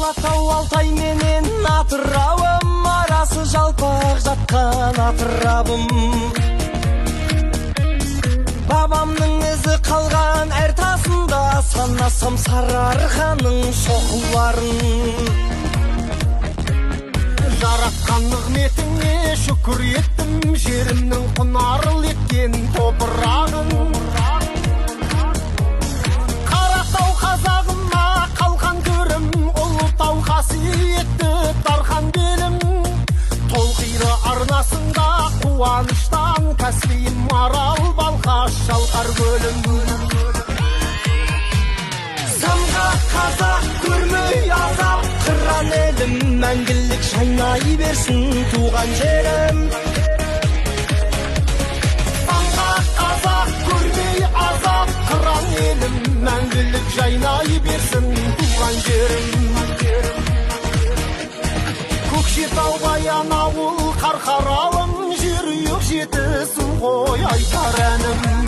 Алатау, Алтай менен Атырауым, арасы жалпақ жатқан атырабым. Бабамның ізі қалған әр тасында, санасам Сарыарқаның шоқыларын. Жаратқан нығметіңе шүкір еттім, жерімнің құнарлы еткен топырағын. Қаратау қазағыма қалқан көрім, Ұлытау қасиетті Дархан белім. Толқилы арнасында қуаныштан Каспийім, Арал, Балқаш, Шалқар көлім. Самғақ қазақ көрмей азап, қыран елім, мәңгілік жайнай берсін туған жерім. Самғақ қазақ көрмей азап, қыран елім, мәңгілік жайнай берсін туған жерім. Көкшетау, Баянауыл, Қарқаралым, жерұйық жетісу ғой айтар әнім.